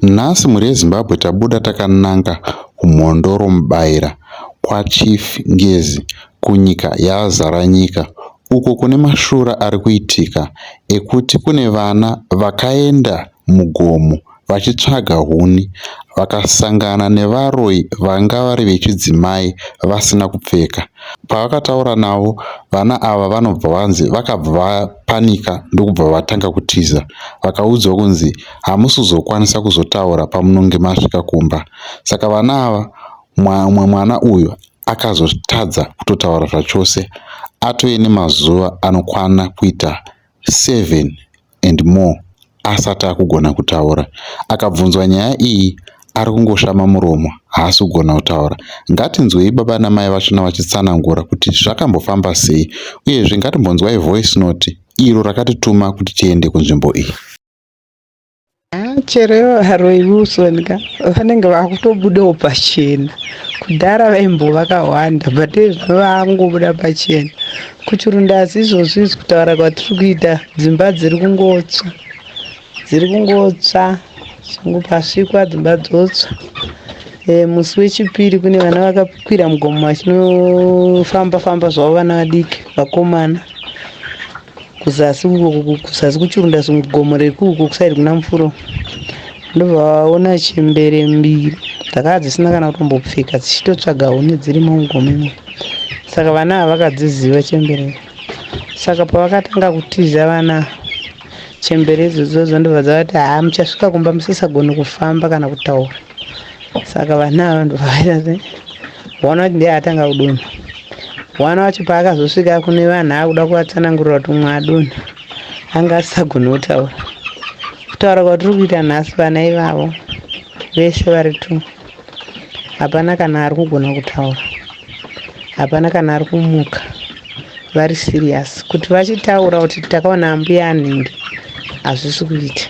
Nhasi mhuri yeZimbabwe tabuda takananga kumhondoro mubaira kwaChief Ngezi kunyika yaZaranyika, uko kune mashura ari kuitika ekuti kune vana vakaenda mugomo vachitsvaga huni vakasangana nevaroi vanga vari vechidzimai vasina kupfeka. Pavakataura navo, vana ava vanobva vanzi vakabva vapanika ndokubva vatanga kutiza. Vakaudzwa kunzi hamusizokwanisa kuzotaura pamunenge masvika kumba. Saka vana ava, mumwe mwana uyu akazotadza kutotaura zvachose, atove nemazuva anokwana kuita 7 and more asati akugona kutaura. Akabvunzwa nyaya iyi ari kungoshama muromo, haasi kugona kutaura. Ngatinzwei baba namai vachona vachitsanangura kuti zvakambofamba sei, uyezve ngatimbonzwai voice note iro rakatituma kuti tiende kunzvimbo iyi. Chero haroi Wilson vanenge vakutobudawo pachena. Kudhara vaimbo vakawanda but izvo vakungobuda pachena. Kuchirunda asi izvozvi kutaura kwatiri kuita, dzimba dziri kungotsva pasvikwa dzimba dzotsva. Musi wechipiri kune vana vakakwira mugomo vachinofamba zvavo, vana vadiki vakomana kuzasi kuchirunda mugomo rekuko kusaidi kuna Mufuro. Ndobva vaona chembere mbiri dzakava dzisina kana kutombopfeka dzichitotsvaga huni dzirimo mugomo imo. Saka vana ava vakadziziva chembere. Saka pavakatanga kutiza vana chembere idzodzo ndobva dzavati muchasvika kumba musisagone kufamba kana kutaura. Saka vana ava ndobva vaona kuti ndiye atanga kudonha. Mwana wacho paakazosvika kune vanhu akuda kuvatsanangurira kuti umwe adonha, anga asisagone kutaura. Kutaura kwatiri kuita nhasi, vana ivavo vese vari 2 hapana kana ari kugona kutaura, hapana kana ari kumuka, vari serious. Kuti vachitaura kuti takaona mbuya anhingi hazvisi kuita.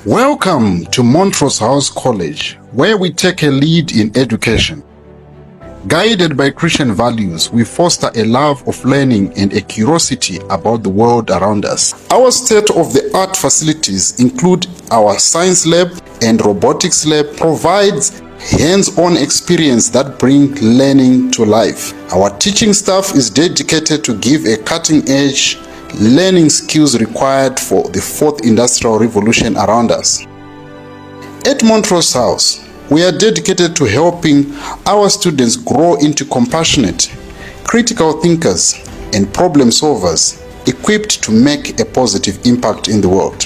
Welcome to Montrose House College, where we take a lead in education. Guided by Christian values, we foster a love of learning and a curiosity about the world around us. Our state-of-the-art facilities include our science lab and robotics lab provides hands-on experience that bring learning to life. Our teaching staff is dedicated to give a cutting-edge learning skills required for the 4th industrial revolution around us. At Montrose House, we are dedicated to helping our students grow into compassionate, critical thinkers and problem solvers equipped to make a positive impact in the world.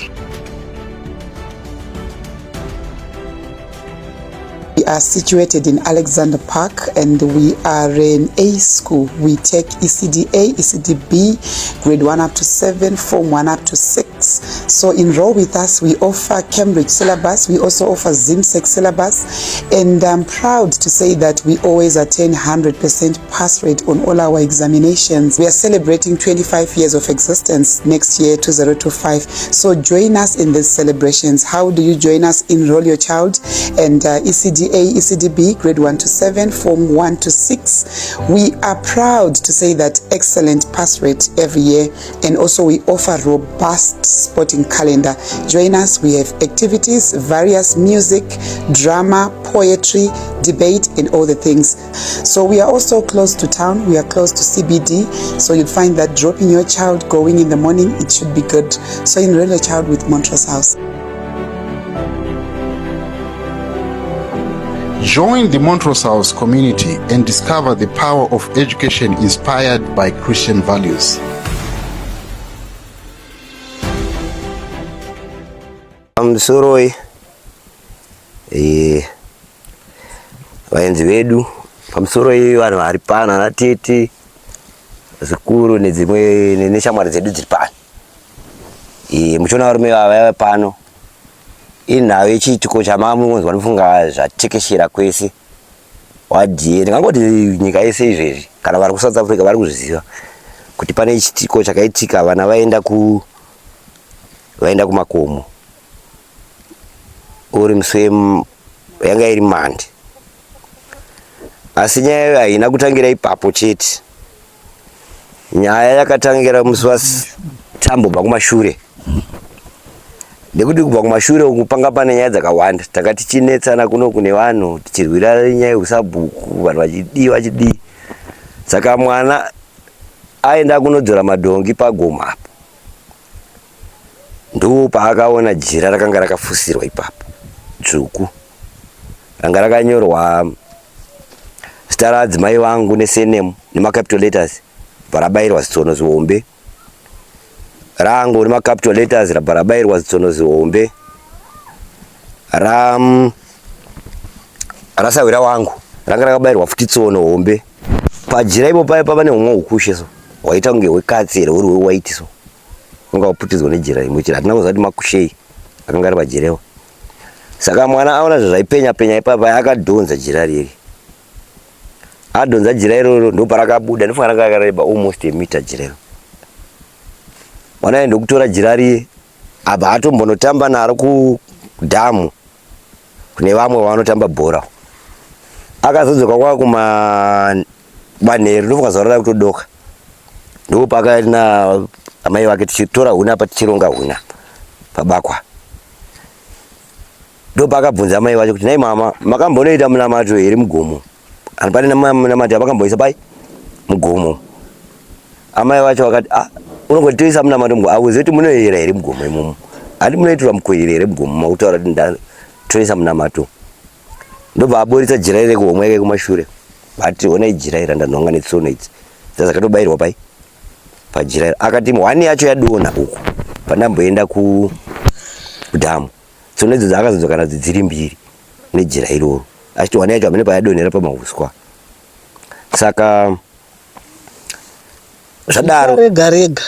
We are situated in Alexander Park and we are an A school. We take ECD-A, ECD-B, grade 1 up to 7, Form 1 up to 6. So enroll with us. We offer Cambridge syllabus. We also offer ZIMSEC syllabus. And I'm proud to say that we always attain 100% pass rate on all our examinations. We are celebrating 25 years of existence next year, 2025. So join us in these celebrations. How do you join us? Enroll your child and ECD-A, ECD-B, grade 1 to 7, Form 1 to 6. We are proud to say that excellent pass rate every year, and also we offer robust sporting calendar. Join us. We have activities, various music, drama, poetry, debate, and all the things. So we are also close to town. We are close to CBD. So you'll find that dropping your child, going in the morning, it should be good. So enroll your child with Montrose House. Join the Montrose House community and discover the power of education inspired by Christian values. Pamusoroi vaenzi vedu, pamusoroi vanhu vari pano, ana tete, zikuru nedzimwe neshamwari dzedu dziri pano. Muchiona varume vava pano inhau yechiitiko chamamunonzwa nofunga zvatekeshera kwese wadhiye. Ndingangoti nyika yese izvezvi kana vari kuSouth Africa vari kuzviziva kuti pane chiitiko chakaitika, vana vaenda kumakomo uri musi yanga iri mhandi. Asi nyaya haina kutangira ipapo chete. Nyaya yakatangira musi waTambo kumashure. nekuti kubva kumashure uku panga pane nyaya dzakawanda. Takati chinetsana kuno kune vanhu tichirwira nyaya yekusabhuku, vanhu vachidii. Saka mwana aenda kunodzora madhongi pagomo apo. Ndo paakaona jira rakanga rakafusirwa ipapo dzvuku, ranga rakanyorwa zita radzimai vangu nesenemu nemacapital letters, barabairwa zitsono zihombe. Rangu nemacapital letters rabarabairwa zitsono zihombe. Rasawira wangu ranga rakabairwa futi tsono hombe. Pajira ipo paipa pane humwe hukushe so hwaita kunge hwekatsi here huri hwewaiti so unga waputidzwa nejira rimwe chete. Hatina kuziva kuti makushei akanga ari pajirewo. Saka mwana aona zvaipenya penya ipapa akadhonza jira riri. Adhonza jira iroro ndo parakabuda, ndofunga ranga rakareba almost a meter jira iro. Mwana aenda kutora jira riye abva atombonotamba naro kudhamu kune vamwe vanotamba bhora. Akazodzoka kwa kumanheru ndofunga zuva rada kutodoka. Ndo pakati na amai vake tichitora huna apa tichironga huna pabakwa. Ndo pakabvunza amai vacho kuti nai mama makambonoita munamato here mugomo? Ani pane munamato apakamboisa pai mugomo. Amai vacho vakati unongotoisa munamato mugomo, auzivi kuti munoyera here mugomo imomo? Handi munoitirwa mukoyeri here mugomo makutaura kuti ndatoisa munamato? Ndobva aborisa jira iri kuhomwe yake kumashure. Bati honai jira iri ndanhonga netsono idzi dzakatobairwa pai pajira iri. Akati hwani yacho yadonha uku pandamboenda kudhamu. Tsono idzo dzakazodzoka nadzo dziri mbiri nejira iroro. Achiti hwani yacho hamene payadonhera pamahuswa. Saka zvadaro rega rega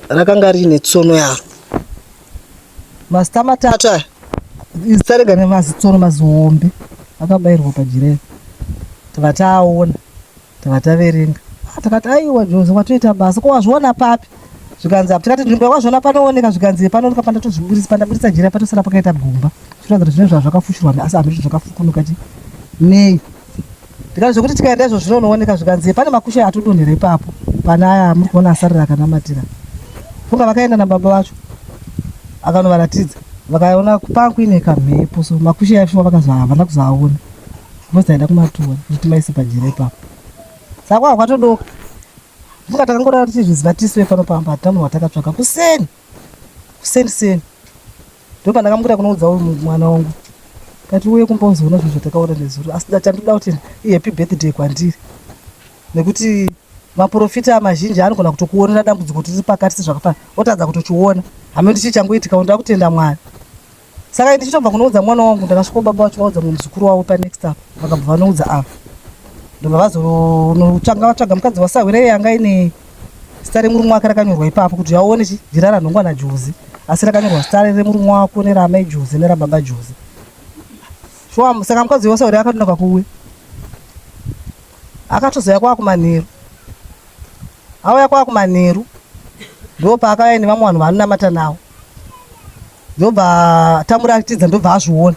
rakanga rine tsono yaro. Mazita matatu aya zita rega nemazitsono mazihombe akabairwa pajira iri. Takati aona, takati averenga. Takati aiwa Jozi watoita basa, ko wazviona papi? Zvikanzi apo tikati nzvimbo wazviona panooneka, zvikanzi panooneka pandaburitsa jira patosara pakaita gumba. Zvinoratidza kuti zvinenge zvakafushirwa asi hamene zvakafukunuka ti nei. Tikati zvokuti tikaenda izvo zvinooneka, zvikanzi pane makushe atodonhera ipapo pana aya muri kuona asarira akanamatira. Funga vakaenda nababa vacho akanovaratidza, vakaona pangu ine kamhepo, so makushe acho vakazavana kuzaona vozaenda kumatuwa kuti maise pajira ipapo. Saka kwakatodoka. Funga takangorara tichizviziva tiswe pano pamba tamu watakatsvaka kuseni ndo pandakambuda kunoudza mwana wangu kati uye kumbozoona zvinhu zvatakaona nezuro, asi chandinoda kuti happy birthday kwandiri, nekuti maprofita mazhinji anogona kutokuonera dambudziko tiri pakati sezvakafana otadza kutochiona hamene ndichichangoitika undoda kutenda Mwari. Saka ndichitobva kunoudza mwana wangu ndakasvika baba vacho vaudza muzukuru wavo panext up vakabva vanoudza ava ndobva vazotsvaga mukadzi wasawira yanga ine zita remurume wake rakanyorwa ipapo kuti aone jira ranhongwa naJozi, asi rakanyorwa zita remurume wako neramai Jozi nerababa Jozi. Saka mukadzi wasawira akatonoka kuuya akatozoya kwakumanheru. Auya kwakumanheru ndo paakauya nevamwe vanhu vanonamata nawo. Ndobva tamuratidza, ndobva azviona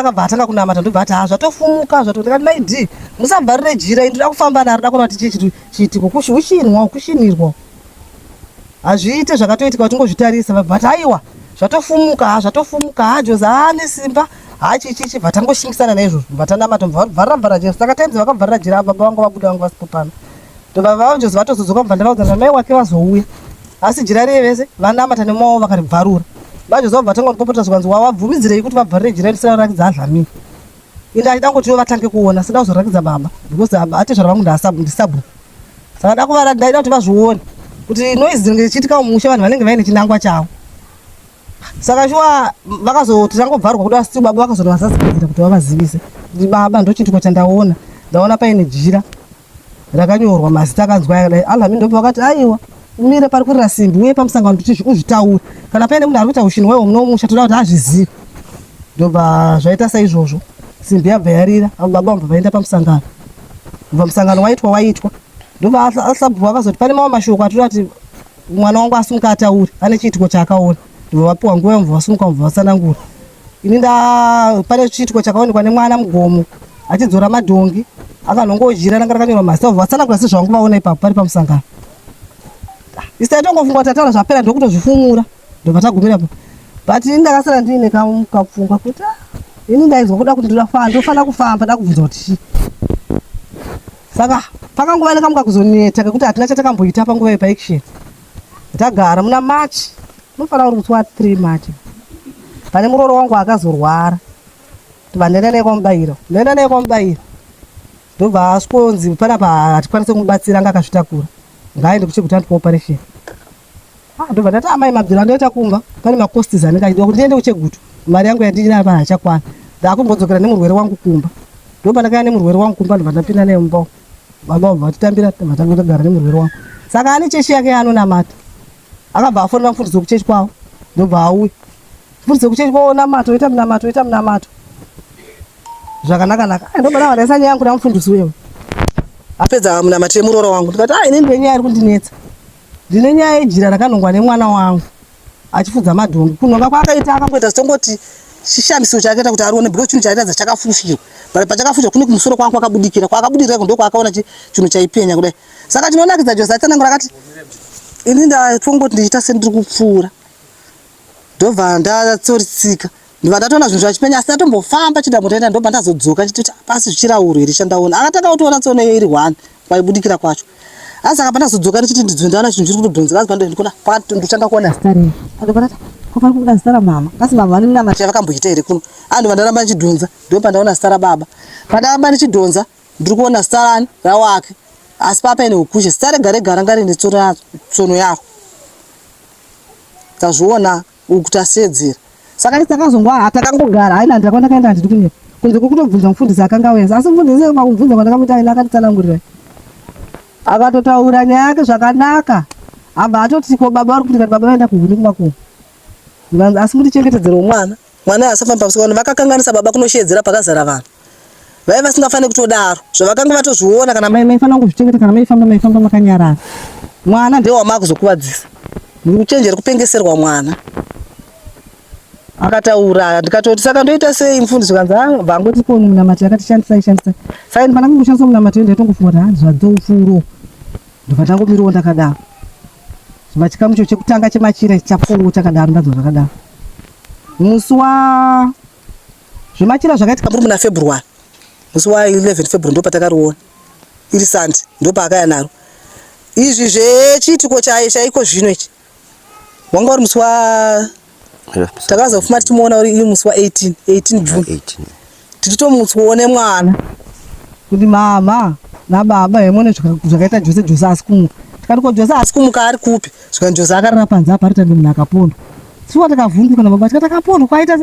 akabva atanga kunamata, ndobva ati zvatofumuka zvatondikati maidhi musabvarire jira indi kufamba naro dakuona kuti chiitiko kushinirwa hazviite zvakatoitika kuti ngozvitarisa. Vabva ati aiwa zvatofumuka Jozi ane simba chichichi bva tangoshingisana naizvozvo bva tanamata bvarira jira. Saka tainzi vakabvarira jira baba vangu vabuda vangu vasipo pano ndobva vaJozi vatozodzoka bva ndavaudza mai wake vazouya, asi jira riye vese vanamata nemwavo vakaribvarura. VaJozi vabva vatanga kupopota zvikanzi wavabvumidzirei kuti vabvarire jira risina kurakidza adlamini. Inde achida kuti vatange kuona, sida kuzorakidza baba because ati zvara vangu ndisabhuku. Saka ndaida kuti vazvione kuti noizi ngechiitika mumusha vanhu vanenge vaine chinangwa chavo. Saka shuwa vakazoti tangobvarwa kuda asi baba vakazondovasasikira kuti vavazivise kuti baba ndochiitiko chandaona, ndaona paine jira rakanyorwa mazita akanzwa Alhamini. Ndobva vakati aiwa umire pari kurira simbi uye pamusangano kuti uzvitaure kana paine munhu ari kuita ushini wewo munomusha toda kuti azvizive. Ndobva zvaita saizvozvo simbi yabva yarira, baba vabva vaenda pamusangano. Ndobva musangano waitwa ndobva asabhuku vakazoti pane mamwe mashoko atoda kuti mwana wangu asimuka ataure ane chiitiko chaakaona. Ndobva vapiwa nguva yomubva vasumuka mubva vasanangura. Ini pane chiitiko chakaonekwa nemwana mugomo achidzora madhongi akanongojira ranga rakanyorwa mazita obva vasanangura sezvavangu vaona ipapo pari pamusangano. Isa itongofunga kuti ataura zvapera ndokutozvifumura ndobva tagumira but ndakasara ndine kapfunga kuti ini ndaizwa kuda kuti ndofana kufamba ndakubvunza kuti saka pakangova nekamuka kuzoneta kekuti hatina chatakamboita panguva yepaection. Tagara muna March, nofana uri musi wa3 March. Pane muroro wangu akazorwara. Ndaenda naye kwamubairo. Ndaenda naye kwamubairo. Ndobva askonzi panapa hatikwanise kumubatsira anga akazvitakura. Ngaende kuchiguta operation. Ndobva ndati amai mabvira ndoita kumba. Pane macosts anenge achidiwa kuti ndiende kuchigutu. Mari yangu yandinapa hachakwana. Ndakumbodzokera nemurwere wangu kumba. Ndobva ndakaya nemurwere wangu kumba ndobva ndapinda naye mumba. Baba vatitambira vatangogara nemurwere wangu. Saka ane chechi yake anonamata. Akabva afonera mufundisi wekuchechi kwavo. Ndobva auya. Mufundisi wekuchechi kwavo namato, oita munamato. Zvakanaka. Ndobva ndavadaisa nyaya yangu namufundisi wewe. Apedza munamato yemuroro wangu. Ndikati ini ndine nyaya iri kundinetsa. Ndine nyaya yejira rakanongwa nemwana wangu. Achifudza madhongi. Kunonga kwaakaita akangoita zitongoti chishamiso chakaita kuti arione because chinhu chaita chakafushirwa. Pachakafushirwa kune kumusoro kwangu kwakabudikira. Kwakabudikira ndiko kwakaona chinhu chaipenya kudai. Saka chinonakidza Jose atsanangura akati ini ndatongoti ndichita sendiri kupfuura. Ndobva ndatsoritsika. Ndobva ndatoona zvinhu zvachipenya asi ndatombofamba chidambotaenda ndobva ndazodzoka chitoti pasi zvichirauro here chandaona. Akatanga kutoona tsono iri 1 kwaibudikira kwacho. Asi saka pandazodzoka ndichiti ndidzondaona chinhu chiri kutodhonzera asi pandondikona pato ndotanga kuona zita rei. Ndobva kwapari kubuda zita ramama. Kasi mama vane munamati yavakamboita here kuno. Ndobva ndaramba ndichidhonza. Ndobva ndaona zita rababa. Pandaramba ndichidhonza ndiri kuona zita rani rawake. Asi papa ine ukushe zita rega ranga rine tsono yaro. Tazviona ukuti asedzera. Saka nditakazongwa hatakangogara haina ndakona kaenda ndiri kunyepa. Kunze kwekutobvunza mufundisi akanga auya. Asi mufundisi kwakubvunza kwandakamuita ina akanditsanangurira. Akatotaura nyaya yake zvakanaka. Abva atoti ko baba vari kuti baba vaenda kuhuni kwako. Asi mutichengetedzere mwana. Mwana asafamba pamusoro vanhu vakakanganisa baba kunoshedzera pakazara vanhu. Vaiva vasingafaniri kutodaro. Zvavakanga vatozviona kana mai maifana kuzvichengeta kana maifamba makanyarara. Mwana ndiye wama kuzokuvadzisa. Muchenjeri kupengeserwa mwana. Akataura ndikatoti saka ndoita sei mufundisi kanza vangoti ko munamati akatishandisa. Saka ndipana kungoshandisa munamati ndotongofunga kuti zvadzofuro. Ndikatangomiriwo ndakadaro. Zvimachikamu chekutanga chemachira chapfuuro chakadaro ndadzo zvakadaro. Musi wa zvimachira zvakaitika muri muna February. Musi wa 11 February ndo patakariona. Iri Sunday ndo paakaya naro. Izvi zvechiitiko chaiko zvino ichi. Wanga uri musi wa takazofuma timoona uri musi wa 18 June. Titomuone mwana. Kuti mama nababa yemone zvakaita Jose asikumu. Tikati ko Jose asikumuka ari kupi? Zvika Jose akarara panze aparita nemunhu akapona. Siwa takavhunduka nababa tikati akapona kwaita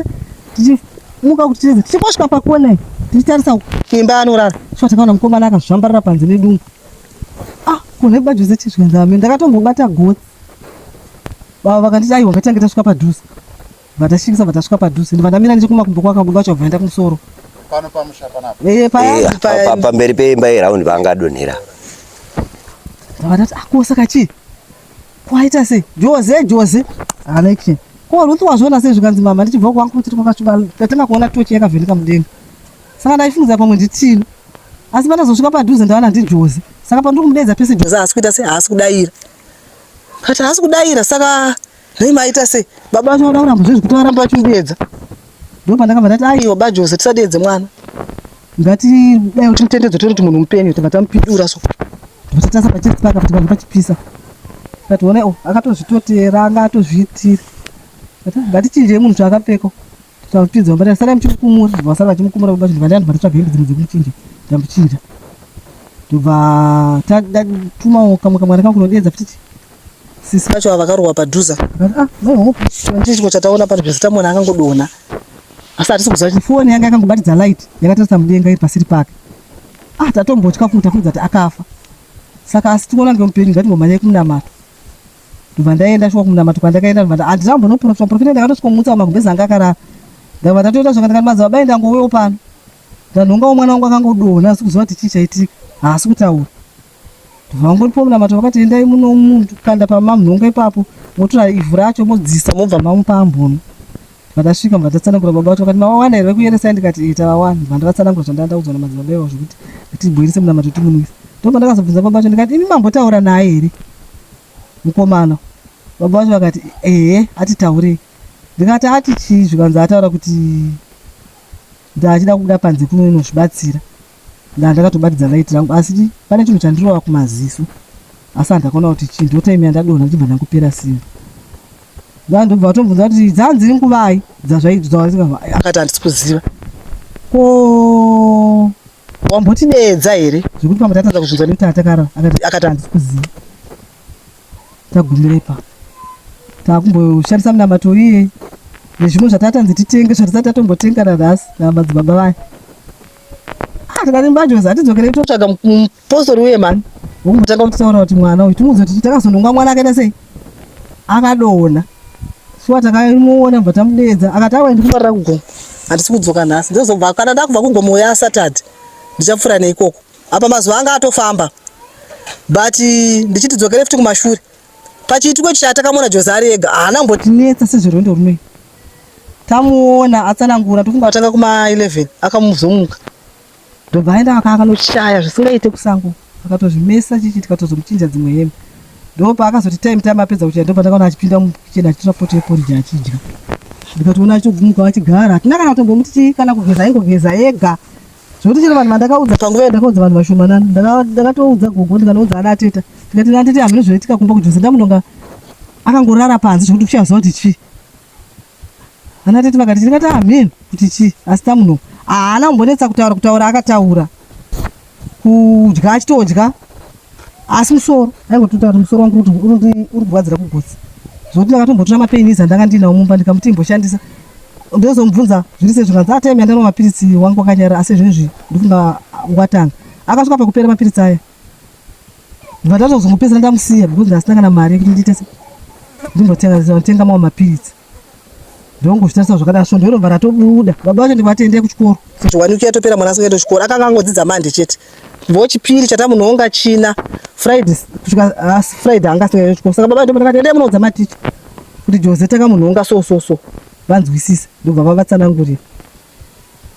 tichimuka kuti tize tichikosvika pakona tichitarisa imba anorara. Siwa takaona mukomana akazvambarira panze nedungu. Kune baba Jose chizvenza mimi ndakatombobata gotsi. Baba vakanditi aiwa ngatange tasvika padhuze. Vatashingisa vatasvika padhuze. Ndivandamira nechekumakumbo kwakabuda chovhaenda kumusoro. Pano pamusha panapa. Pamberi peimba iraundi vangadonhera. Ndavati akosaka chi? Kwaita sei? Jose. Alection. Ko Ruth wazviona sei zvikanzi mama ndichibva kwangu kuti kwakasviba tatanga kuona tochi yakavheneka mudenga. Saka ndaifunza pamwe nditini. Asi pandazosvika padhuze ndaona ndi Jose. Saka pandiri kumudedza pese Jose asi kuita sei asi kudaira. Kati asi kudaira saka neimaita sei? Baba vacho vadaura mbozvezvi kuti varamba vachimudedza. Ndo pandakabva ndati aiwa baba Jose tisadedze mwana. Ngati dai kuti mutendedze kuti munhu mupenyu tingatamupidura so. Ndotasa pachitsi paka kuti vanhu pachipisa. Kati one akatozvitotera anga atozviitira. Ngatichinje munhu zvakapfeka. Tutapidza mbata sara mchikumura, vasara vachimukumura baba chindwa ndani bata tsvabhengi dzimwe dzekuchinja. Ndamuchinja. Ndobva tatuma kamwana kangu kunodedza kuti sisi vacho vakarohwa padhuza. No, ndicho chataona pano zvesita mwana akangodona. Asi hatisi kuziva kuti foni yanga yakangobatidza light yakatarisa mudenga iri pasiri pake. Tatombotya kufunga kuti akafa. Saka asi tinoona ngemupenyu ngatimbomhanyai kumunamato. Ndobva ndaenda shuwa kumunamato kwandakaenda ndobva handizambonopona profita ndakatosvikomutsa magumbezi anga akarara. Ndabva ndatoita zvakandikati baba ndangowewo pano. Ndanhongawo mwana wangu akangodona asi kuziva kuti chii chaitika. Haasi kutaura. Ndobva wangoripo munamato vakati endai munokanda pamamhonga ipapo motora ivhu racho modzisa mobva mamupa ambono. Ndasvika mbva ndatsanangura baba vacho vakati mawawana here vekuyeresai ndikati tawawana. Mbva ndavatsanangura zvandandaudzwa namadzibaba ewo zvekuti tibhoirise munamato timunwise. Ndobva ndakazobvunza baba vacho ndikati imi mambotaura naye here mukomana? Baba vacho vakati ati taurei. ndikati ati chii zvikanzi ataura kuti ndachida kubuda panze kunozvibatsira ndakatobatidza raiti rangu asi pane chinhu chandirova kumaziso asi handakaona kuti chii ndotaimira ndadonha ndichibva ndangopera simba ndandobva vatomubvunza kuti dzanziri nguvai akati handisi kuziva ko wambotidedza here zvekuti pamba tatadza kubvunzwa nemutatakara akati handisi kuziva tagumire pa takumboshandisa munamato iye nezvimwe zvatatanzi titenge zvatisati tatombotenga nanhasi namadzibaba vaya tikati mbajozi hatidzokerei totsvaga mupostori uye mani wokumbotanga kutitaura kuti mwana uyu timuudze kuti takazononga mwana akaita sei akadonha suwa takamuona bva tamudedza akati awa ndikufarira kugomo handisi kudzoka nhasi ndozobva kana ndakubva kugomo yasatadhi ndichapfuura neikoko apa mazuva anga atofamba but ndichiti dzokere futi kumashure pachiitiko chatakamona Jozi ari ega haana kumbotinetsa sezverondo rumwe tamuona atsanangura tofunga atanga kuma11 akamuzomuka ndobva aenda akanoshaya zvisingaite kusango akatozvimesa chichi tikatozomuchinja dzimwe hembe ndopa akazoti time apedza kuchaya ndobva ndakaona achipinda mukicheni achitora poto yeporiji achidya ndikatoona achigumuka achigara hatina kana kutombomuti kana kugeza ingogeza ega zvokuti chero vanhu vandakaudza panguva ndakaudza vanhu vashomanana ndakatoudza gogo ndikanoudza ana ateta tikati nanditi hamene zvinoitika kumba kuJozi ndamunonga akangorara panze zvokuti kuchaziva kuti chii ana tete vakati tikati hamene kuti chii asi tamunonga haana kumbonetsa kutaura akataura kudya achitodya asi musoro aingototaura musoro wangu kuti uri kurwadzira kugotsi zvokuti ndakatombotora mapenisi andanga ndinawo mumba ndikamuti imboshandisa ndozomubvunza zviri sezvo kanzi ataimi andano mapiritsi wangu wakanyarara asi zvinezvi ndifunga watanga akasvika pakupera mapiritsi aya ndatozomupedzera ndamusiya because ndasina na mari yekuti ndiite ndimbotenga mamwe mapiritsi ndongozvitarisa zvakadaro so ndorobva ratobuda baba vacho ndivatende kuchikoro chiwanuki yatopera mwana asikaenda kuchikoro akanga angodzidza mande chete vo chipiri chatamunonga china Friday kusvika Friday anga asikaenda kuchikoro saka baba ndimbo ndakati endai munoudza maticha kuti Jozi takamunonga so vanzwisisa ndobva vavatsanangurira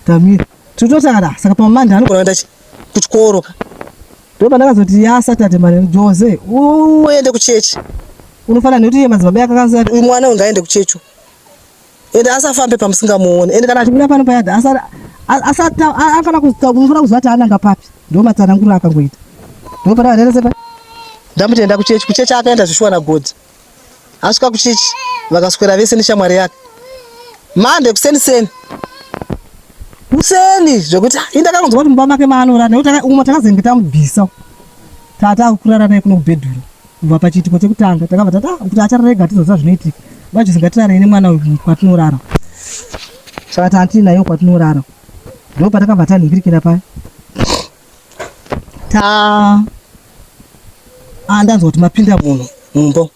tamira tototara saka pamamanda anogona kuenda kuchikoro ndoba ndakazoti yaSaturday mani Jozi uende kuchechi unofanira nekuti iye madzibaba akakanzira uyu mwana ungaende kuchecho ende asafambe pamusingamuone ende kana achibira pano payadha afana kunofana kuziva kuti ananga papi ndo matsananguriro akangoita ndo padavanderesepa ndamutenda kuchechi akaenda zvishuwa nagodhi asvika kuchechi vakaswera vese neshamwari yake mande kuseni zvokuti indakangonzwa kuti mumba make maanorara nekuti umwe takazenge tamubvisa tata kurara naye kuno kubhedhuru kubva pachiitiko chekutanga takabva tata kuti achararega tizoziva zvinoitika vachizingatirara ine mwana uyu kwatinorara saka tati nayo kwatinorara ndo patakabva tanhingirikira paya ndanzwa kuti mapinda munhu mumba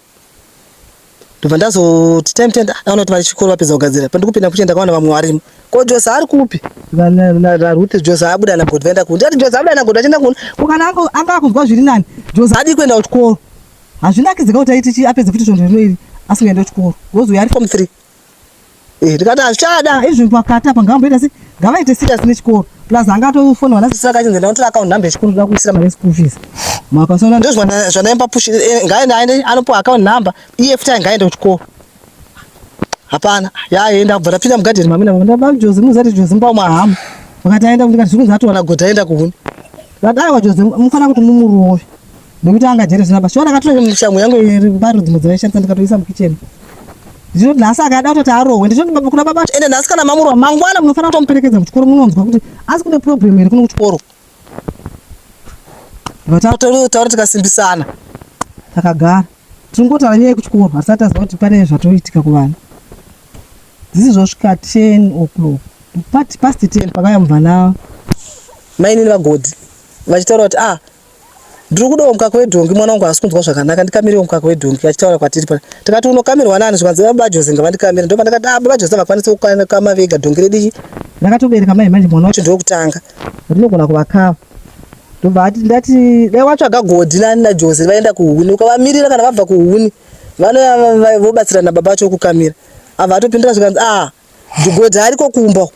ndobva ndazoti time tenda aona kuti vachikoro vapedza kugadzira pandikupinda kuchenda kaona vamwe varimo ko Jozi ari kupi naruti Jozi abuda nagodhi vaenda kundi ati Jozi abuda nagodhi achienda kundi ukana anga akunzwa zviri nani Jozi adi kuenda kuchikoro hazvinakidzika kuti aiti apedze kuti tondo rinoiri asingaenda kuchikoro gozi uyu ari form 3 ndikati hazvichada izvi pakati apa ngaamboita se ngavaite serious nechikoro plus angatofona vana sisi akachinzi ndakutora akaunti namba yechikoro ndoda kuisira mari yeschool fees makasona ndo zvanaimba push ngaende anopuwa akaunti namba iye futi aingaende kuchikoro hapana yaenda kubva ndapinda mugadheni mamina ndaba Jozi muzati Jozi mba mwahamu vakati aenda ndikati zvikunzi atoona godhi aenda kuhuni vadaiwa Jozi mufana kuti mumurove nekuti angajeresa basi shona akatora mushango yangu iri dzimwe dzaishandisa ndikatoisa mukicheni ndinoti nhasi akada kutoti arohwe ndichoti kuna baba ende nhasi kana mamurwa mangwana munofanira kutomuperekedza kuchikoro munonzwa kuti asi kune problem iri kuno kuchikoro taura tikasimbisana takagara tiringotaura nyaya yekuchikoro hatisati taziva kuti pane zvatoitika kuvana dzisizvosvika 10 o'clock past 10 pakauya mubva mainini vagodhi vachitaura kuti ndiri kudawo mukaka wedhongi mwana wangu asi kunzwa zvakanaka ndikamirewo mukaka wedhongi achitaura kwatiri pana tikati unokamirwa nani zvikanzi baba Jozi ngavandikamire ndopa ndakati baba Jozi avakwanisi kukama vega dhongi rediki ndakatobereka mai manje mwana wacho ndokutanga rinogona kuvakava ndobva ati ndati dai watsvaga godhi nani naJozi vaenda kuhuni ukavamirira kana vabva kuhuni vanouya vobatsirana baba vacho kukamira abva atopindura zvikanzi godhi ariko kumba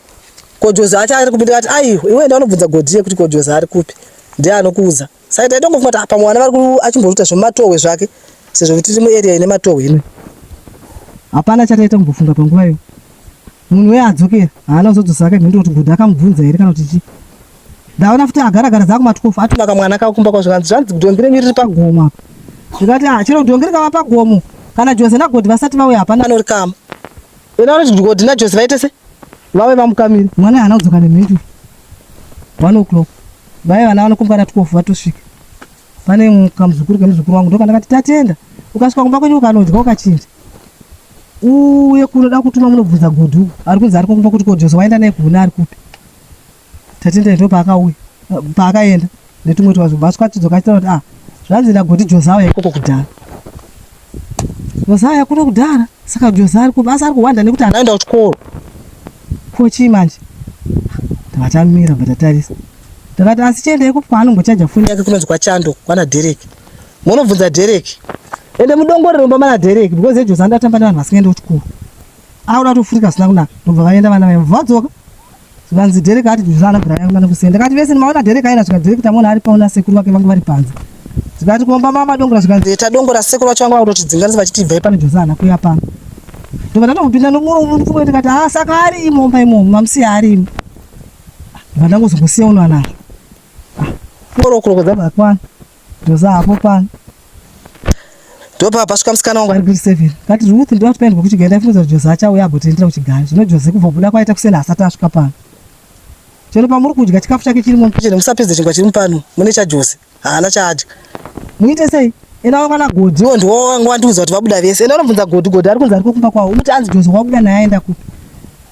ko Jozi acho ari kupindura ati aiwa iwe enda unobvunza godhi yekuti ko Jozi ari kupi ndiye anokuudza saka taitongofunga kuti pamwe vana vari achimboruta zvematohwe zvake sezvo kuti tiri muarea ine matohwe ino hapana chataita kumbofunga panguva iyo. Munhu uye adzokera haana kuzodzosa ake mhinduro kuti godhi akamubvunza here kana kuti chii. Ndaona futi agara dzako matwofu atuma kamwana kakumba kwazvo zvanzi dhongi renyu riri pagomo apa. Zvikati chiro dhongi rikava pagomo kana Jose nagodhi vasati vauya hapana anorikama. Ina kuti godhi naJose vaite se vave vamukamira. Mwana haana kudzoka nemhinduro. 1 o'clock vai vana vanokumbana 12 vatosvika. Pane kamuzukuru kemuzukuru wangu ndokandakati tatenda ukasvika kumba kwenyu ukanodya ukachinja uye kunoda kutuma munobvunza godhi ari kunzi ari kumba kuti Jose waenda naye kuhuna ari kupi. Tatenda ndo paakauya paakaenda netumwe twazvo vasvika tidzoka kuti zvanzi nagodhi Jose auya ikoko kudhara. Jose auya kuno kudhara saka Jose ari kupi asi ari kuwanda nekuti anaenda kuchikoro. Ko chii manje? Takatamira batatarisa. Takati asi chiendei kupi kwaanongochaja foni yake kunonzi kwaChando kwana Derek. Munobvunza Derek. Ende mudongore romba mana Derek because Jose andatamba nevanhu vasingaende kuchikoro. Auda kutofurika sina kunaka. Ndobva vaenda vana vayo vadzoka. Zvanzi Derek ati Jose anabvira yangana kusenda. Ndakati vese maona Derek aina svika Derek tamona ari pauna sekuru wake vangu vari panze. Zvikati komba mama dongora zvikanzi tadongora sekuru wacho wangu akutotidzinganisa vachitibva pane Jose ana kuya pano. Ndobva ndatomupinda nomurumuru ndikati saka ari imomba imomo mamusiya ari imo. Vandangozongosiya uno anazvo. Koro dzabva kwana. Jose apo pano. Ndopa pasvika musikana wangu ari grade 7. Kati Ruth ndo tipaendwa kuchigenda ifunza kuti Jose achauya abotendera kuchigari. Zvino Jose kubva buda kwaita kusena asati asvika pano. Chero pamuri kudya chikafu chake chiri mupicheni musapedze chingwa chiri pano. Mune chaJose. Haana chaadya. Muite sei? Ena wakana godhi wo ndo wandiudza kuti vabuda vese. Ena unomvunza godhi ari kunzi ari kumba kwawo. Umuti anzi Jose wabuda naye aenda kupi.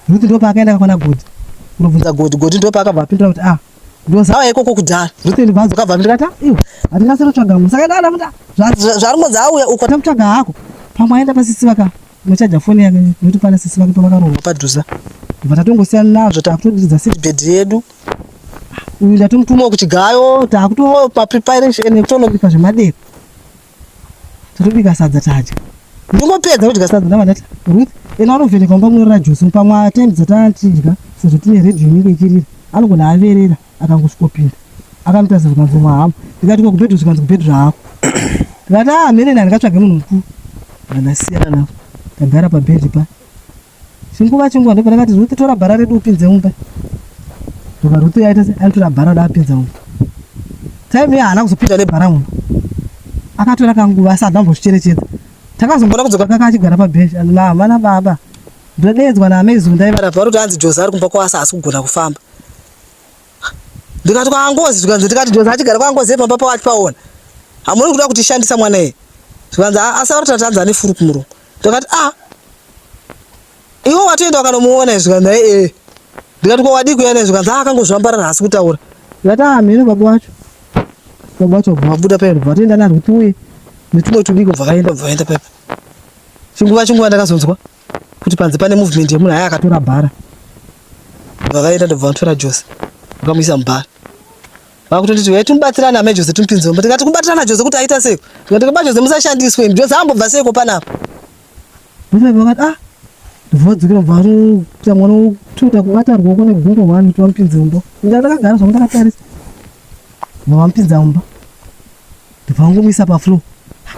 Ruth ndo paakaenda kwana godhi. Unovhunza godhi ndo paakabva apindura kuti Jose auya ikoko kudhara. Ruth ndo vakabva ndikati iwe hatingaserotsvaga munhu saka ndaana muda zvaringodzi auya uko tamutsvaga hako pamwe aenda pasisi vaka nochaja foni yake nokuti pana sisi vake pavakarohwa padhuza. Ndobva tatongosiyana nazvo taakutodidza seatbed yedu. Uyu ndatomutuma kuchigayo taakuto papreparation ekutonobika zvemadeko. Tatobika sadza tadya. Ndingopedza kudya sadza ndavandati Ruth ena unovheneka mumba munorora Jose pamwe atime dzatachidya sezvo tine redhiyo inenge ichirira anogona averera akangosvikopinda akamutarisa zvikanzi mwahamba. Ndikati kokubhedhu zvikanzi kubhedhu hako. Ndikati mherena ndikatsvage munhu mukuru. Ndasiyana navo ndagara pabhedhi pa chinguva ndopa ndakati Ruth tora bhara redu upinze mumba. Ndopa Ruth yaita se anotora bhara da apinza mumba. Time iya haana kuzopinda nebhara mumba. Akatora kanguva asi adambozvicherechedza. Takazombona kudzoka kaka achigara pabhedhi mama nababa ndodedzwa naamezunda ivara paruti anzi Jose ari kumba kwawo asi haasi kugona kufamba. Ndikati kwaangozi zvikanzi ndikati Jose achigara kwaangozi pamba pawo achipaona. Hamuri kuda kutishandisa mwana iye. Zvikanzi asi vari tatanza ane furu kumurungu. Ndikati iwo watoenda wakanomuona zvikanzi ndikati ko wadi kuenda zvikanzi akangozvambarara haasi kutaura. Ndikati mhene baba wacho wabuda paendo vatoenda naRuth kuti uye netumwe tudiko bva vaenda pepa. Chinguva ndakazonzwa kuti panze pane movement yemunhu aya akatora bhara. Bva vaenda ndobva vatora Jose vakamuisa mubhara. Vakutonditi tumubatsirane hama Jose tumupinze mumba. Ndikati kubatsirana Jose kuti aita seiko. Ndikati kuba Jose musashandiswe Jose ambobva seiko panapa. Vakati ndobvodzikira bva kuti mwana utoda kubata ruoko negumbo mwana kuti vamupinze mumba. Ndakagara zvangu ndakatarisa. Vamupinza mumba. Ndobva vangomuisa pafloor.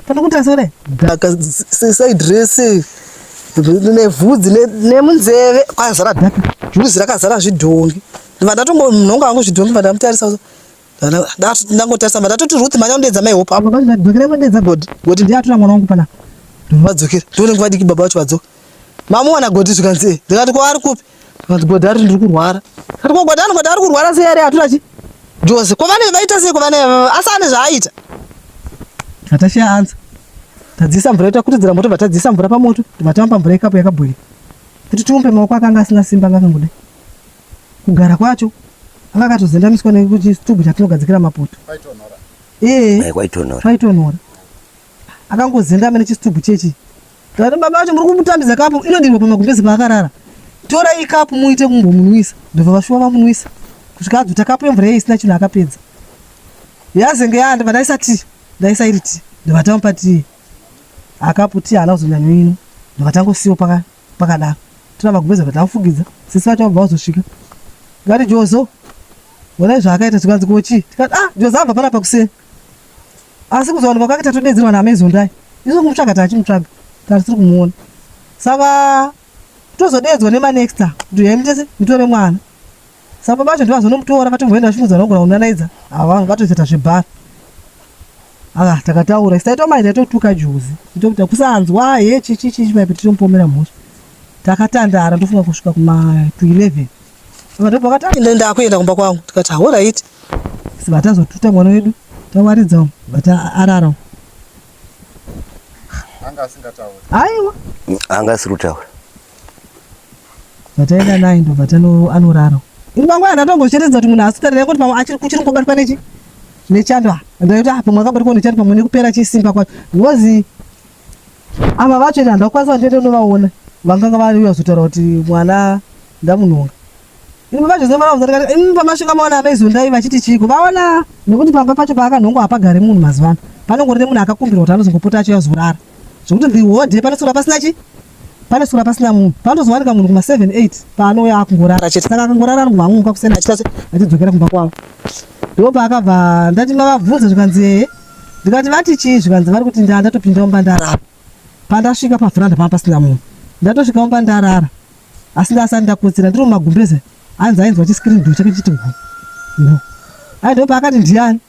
Panokutarisa kudai side dress nevhudzi nemunzeve kwazara dhaka juzi rakazara zvidhongi. Ndibva ndatongonhonga wangu zvidhongi bva ndamutarisa ndangotarisa bva ndatoti Ruth manya kundedza maihope apo ndadzokera kundedza godhi ndiye atora mwana wangu panapa. Ndovadzokera ndione nguva diki baba vacho vadzoka. Mamuwana godhi zvikanzi ndikati ko ari kupi. Zvikanzi godhi ari ndiri kurwara. Ndikati ko godhi anongodhi ari kurwara sei ari atora chi Jose ko vane vaita sei ko vane asi ane zvaaita. Tatashiya anza. Tadzisa mvura takutidzira moto vatadzisa mvura pamoto vatamba mvura ikapo yakabhoila. Kuti tiumpe maoko akanga asina simba ngakangoda. Kugara kwacho akatozendamiswa nekuchitubu chatinogadzikira mapoto. Kwaitonhora. Akangozendama nechitubu chechi. Tati baba vacho muri kumutambidza kapu inodinwa pamagumbezi paakarara. Tora ikapu muite kumbomunwisa. Ndobva vashuwa vamunwisa. Kusvika adzuta kapu yemvura isina chinhu akapedza. Yazenge yandi ndaisa iri ti. Ndobva tamupa tii. Akapu tii haana kuzonyanya ino. Ndobva tangosiyiwa pakadaro. Tora magumbezi vatamufugidza. Sisi vacho vabva vazosvika. Ngati Jose wona zvaakaita zvikanzi kochi. Tikati Jose abva panapa kuseni. Asi kuzowanikwa kwake tatodedzerwa naamezondai. Isu kumutsvaga tachimutsvaga. Tari tiri kumuona. Saka tozodedzwa nemanexta kuti yemutese mutore mwana. Saka baba vacho ndivazonomutora vatomboenda vachimudza nongora unanaidza ava vatoita zvebhara. Takataura isaita maida totuka juzi tokuta kusanzwa chichi paipi titompomera mhosva. Takatandara ndofunga kusvika kuma 11. Ndipo vakati nenda kuenda kumba kwangu tikati all right. Sibatazotuta mwana wedu tawaridza bata arara. Anga asingataura. Aiwa. Anga asirutaura. Bataenda naye ndo batano anorara. Ingwangwa ndatongocheredza kuti munhu asitarire kuti pamwe achiri kuchiri kubata panechi. Nechando ndaita hapo mwakabata kuone chando pamwe nekupera chisimba kwa ngozi. Ama vacho ndanda kwasa ndete unovaona. Vanganga vari vazotaura kuti mwana ndamunonga. Ini vacho zemara uzarika pamasvika maona amezondai vachiti chiko vaona nekuti pamba pacho paakanhongo hapagare munhu mazuvano. Panongorine munhu akakumbirwa kuti anozongopota achiyazorara. Zvokuti ndihode panosura pasina chi? Panosura pasina munhu. Panozowanika munhu kuma 7 8 paanouya akungorara chete. Saka akangorara ari kumhanguka kusena achitase achidzokera kumba kwavo. Ndipo paakabva ndati mavabvunza zvikanzi ndikati vati chii zvikanzi vari kuti ndatopinda mumba ndarara. Pandasvika pavhuranda pamba pasina munhu. Ndatosvika mumba ndarara. Asi ndasati ndakotsera ndiri mumagumbeze. Ainzwa chiscreen door chake chiti gu. Ndipo paakati ndiani?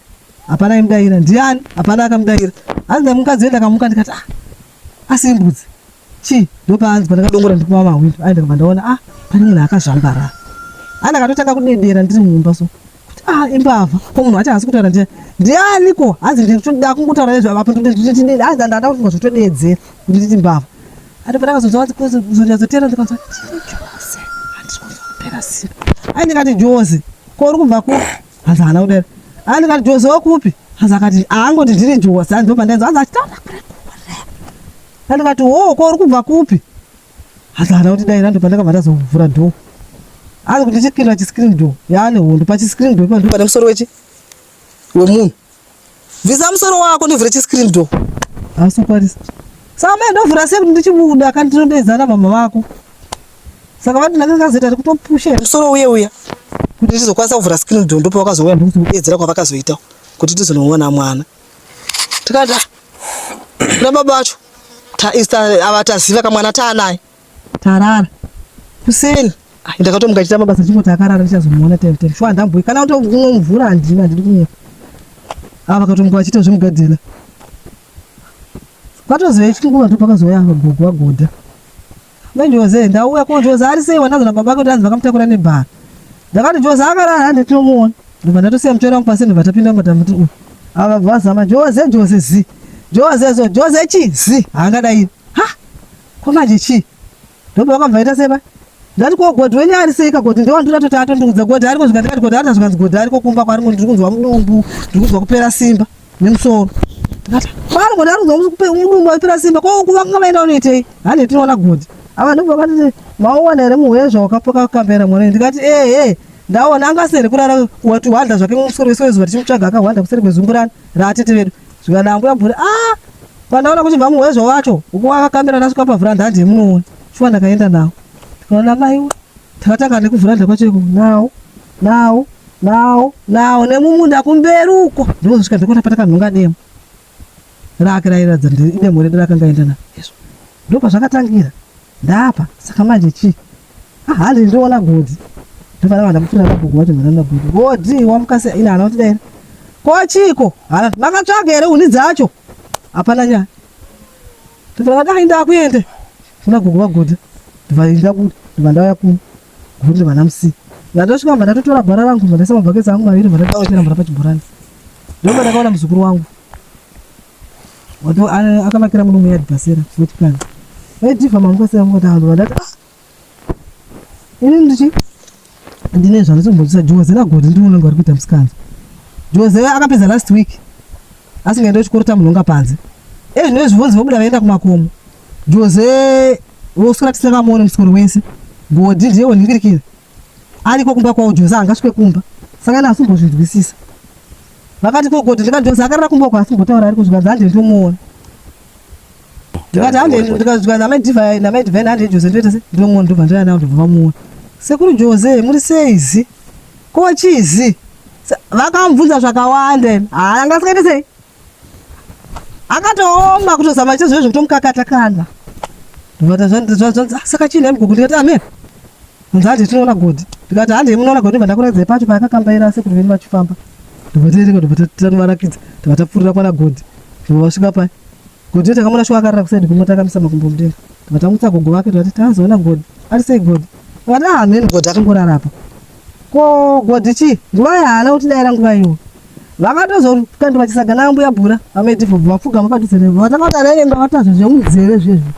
Hapana imudaira. Ndiani? Hapana akamudaira. Anzi mukadzi wenda kamuka ndikati asi mbudzi. Chi? Ndipo paanzi ndakadongora ndikuma mahwindo. Aenda ndaona pane munhu akazvambara. Akatotanga kudedera ndiri mumba so. Imbavha ko munhu achaasi kutaura ndianiko hanzi ndinoda kungotaura nezvo apo hanzi ndanda kuti ngozotodedzera kuti nditi mbavha ati pandakazozwa kuzonyazotera ndikanzwa Jose handisi kuzopera simba ndikati Jose ko uri kubva kupi hanzi haana kudera ndikati Jose wokupi hanzi akati angoti ndiri Jose hanzi ndopandainzwa hanzi achitaura kure ndikati ko uri kubva kupi hanzi haana kuti daira ndopandakabva ndazovhura dhoo hanzi kuti ndichikira chiscreen door yaane hondo pachiscreen door pandu pane musoro wemunhu bvisa musoro wako ndivhure chiscreen door asokwarisa saka mai ndovhura sei kuti ndichibuda kandinodedzana mama vako saka vati ndakangazoita kuti kutopusha musoro uya kuti tizokwanisa kuvhura screen door ndopa vakazouya ndokuzodedzera kwavakazoita kuti tizonoona mwana tikati kuna baba vacho ava taziva kamwana taanaye tarara kuseni ndakatomuka chita mabasa chingoti akarara ndichazomuona time shwa ndamboyi kana kutomuvhura handina ndiri kumuka vakatomuka vachita zvemugadhela kwatoziva chinguva ndopakazouya gogo wagodha menjoze ndauya ko Joze ari sei wandazo nababa kuti anzi vakamutakura nebhara ndakati Joze akarara hande tinomuona ndobva ndatosiya mutoera wangu pasi ndobva tapinda mumatamuti ava vazama Joze zi Joze chi zi haangadai komanje chi ndobva vakabva ita seba ndati ko godhi wenyu ari sei kagodhi ndewandira toti atondikudza godhi ariko zvikandikati godhi arita zvikanzi godhi ariko kumba kwaringo ndiri kunzwa mudumbu ndiri kunzwa kupera simba nemusoro ndikati kwaringo ndari kunzwa mudumbu wapera simba ko kuvanga vaenda unoitei hande tinoona godhi ava ndobva vakati mauona here muhwe zvawakapoka kukambera mwana ndikati ndaona angasere kurara wati hwanda zvake mumusoro wese wezuva tichimutsvaga akahwanda kuseri kwezungurani raatete vedu zvikadambura mburi pandaona kuti mamuhwe zvawacho ukuwakakambera ndasvika pavhuranda handi yemunoona shuwa ndakaenda nawo tikaona maiwe takatanga nekuvhuranda kwacheko nawo nemumunda kumberi uko ndozosvika ndikona patakanhonga demo rake rairadza ine mhuri ndirakanga enda nayo yesu ndopazvakatangira ndapa saka manje chi handi ndinoona godhi ndofana vanda mufura nagogo vacho mwana nagodhi godhi wamukasi ina hana kuti daina kochiko vakatsvaga here huni dzacho hapana nyaya ndofana dai ndakuende kuna gogo vagodha ndibva ndauya kuno kuti ndibva ndamusiya ndandosvika mba ndatotora bhara rangu mba ndaisa mabhaketsi angu maviri mba ndakaotera mvura pachibhorani ndomba ndakaona muzukuru wangu akavakira muno muyadhibhasera wetiplan vaidhivha mamukasira mukati handu vandati ini ndichi ndine zvanditombonzisa Joze nagodhi ndiunenge vari kuita musikanza Joze akapedza last week asingaenda kuchikoro tamunhonga panze zvino zvibvunzi vobuda vaenda kumakomo Joze voswera tisakamuone musikoro wese godhi ndiye woningirikira ariko kumba kwawo Joze angasvike kumba saka ina asimbozvinzwisisa vakati ko godhi ndikati Joze akarara kumba kwa asimbotaura ariko zvikanzi hande ndinomuona ndikati hande zvikanzi namaidhivhaini hande Joze ndoita se ndinomuona ndobva ndaya nawo ndobva vamuona sekuri Joze muri seizi ko chizi vakamubvunza zvakawanda angasikaite sei akatooma kutozama chizvo zvekutomukakatakana ndivata zvanzi saka chini hemugodi ndikati amen kunzi handi tinoona godhi ndikati handi munoona godhi ndibva ndakuradzai pacho paakakambaira sekuru veni vachifamba ndibvatereka ndibva tanovarakidza ndibva tapfuurira kwana godhi ndibva vasvika pai godhi takamona shuwa akarara kusai ndiguma takamisa makumbo mudenga ndibva tamutsa gogo vake ndivati tazoona godhi ari sei godhi ndikati amen godhi akangorarapa ko godhi chii nguva yaana kuti daira nguva iwo vakatozokandwa chisaga nambuya bhura vamedhivho vapfugama padhuze vatakauta naenga vatazvo zvemunzeve zvezvo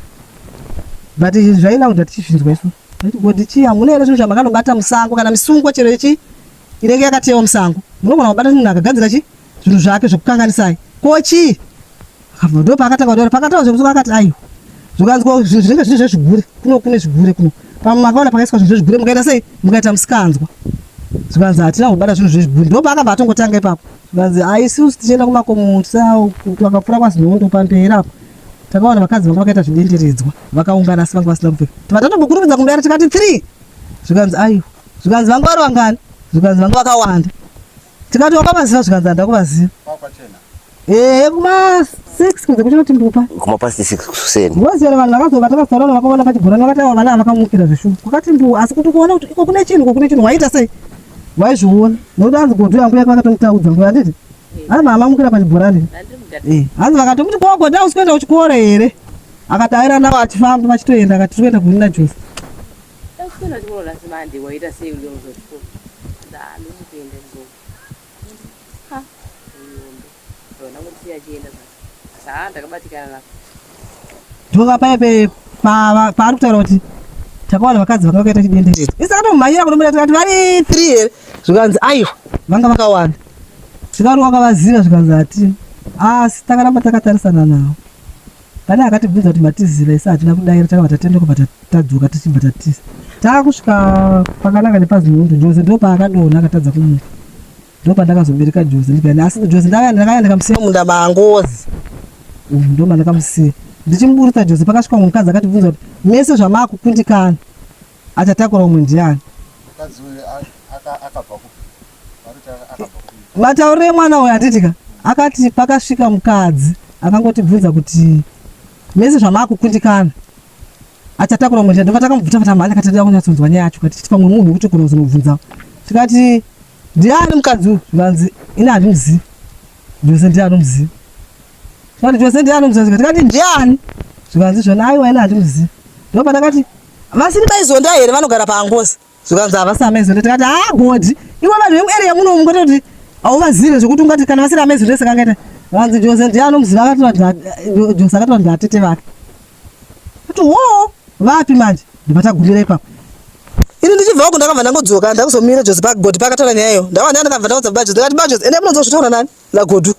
but izvi zvaina kudati chizvinzwa isu ati godhi chii hamuna here zvinhu zvamakandobata musango kana misungo chero ichi inenge yakatewa musango munogona kubata munhu akagadzira chi zvinhu zvake zvokukanganisai ko chii akabva ndo paakatanga kutaura pakataura zvekusuka akati aiwa zvikanzwa zvinenge zviri zvezvigure kune zvigure kuno pamakaona pakaiswa zvinhu zvezvigure mukaita sei mukaita musikanzwa zvikanzi hatina kubata zvinhu zvezvigure ndo paakabva atongotanga ipapo zvikanzi aisusu tichienda kumakomo twakapfuura kwazinondo pamberi apo takaona vakadzi vanga vakaita zvidenderedzwa vakaungana asi vanga vasina kupfeka tivatotombokurumidza kumbera tikati 3 zvikanzi aiwa zvikanzi vanga vari vangani zvikanzi vanga vakawanda tikati wakavaziva zvikanzi handakuvaziva kuma 6 kunze kuchino timbupa kuma past 6 kuseni wazira vanhu vakazova takazarana vakaona pachigorani vakataura vana vakamukira zveshumu kwakati mbu asi kuti kuona kuti iko kune chinhu waita sei waizviona nokuti hanzi godhi yangu yake vakatomutaudza nguva handiti hanzi mamamukira pachigorani hanzi vakatomuti kwagodhi ausi kuenda kuchikoro here akataira navo achifamba vachitoenda akati tikuenda kunina Jose ndoka paipe paari kutaura kuti takaona vakadzi vanga vakaita chidenderero isakatomhanyira kunomira tikati vari 3 here zvikanzi aiwa vanga vakawanda zvikati wakavaziva zvikanzi hatini asi takaramba takatarisana navo pane akatibvunza kuti matiziva isi hatina kudaira takabva tatenda kubva tadzoka tichibva tatisa taakusvika pakanaka nepazinondo Jose ndo paakadonha akatadza kumuka ndo pandakazobereka Jose ndikani asi Jose ndakaya ndikamusiya munda mangozi ndo mandakamusiya ndichimuburisa Jose pakasvika mukadzi akatibvunza kuti mese zvamakukundikana achatakura umwe ndiani mataurire mwana uyu atitika akati pakasvika mukadzi akangotibvunza kuti mese zvamakukundikana achatakura umwe ndiani ndopatakamubvuta patamhanya akati ndida kunyatsonzwa nyaya yacho kati pamwe munhu wekuti kona kuzomubvunzawo tikati ndiani mukadzi uyu zvikanzi ini handimuzivi Jose ndiye anomuziva tikati Jose ndiye anomuziva tikati ndiani zvikanzi zvona aiwa ini handimuzivi ndo pandakati vasini maizonda here vanogara paangozi zvikanzi havasina maizonda tikati godhi iwe vanhu vemuarea munomu ngototi hauvazive zvokuti ungati kana vasina maizonda ese kangaita vanzi Jose ndiye anomuziva Jose akatova ndiatete vake kuti wo vapi manje ndibatagumira ipapo ini ndichibva uko ndakabva ndangodzoka ndakuzomira Jose pagodhi pakataura nyayo ndava ndakabva ndaudza baba Jose ndikati baba Jose ende munonzozvitaura nani nagodhu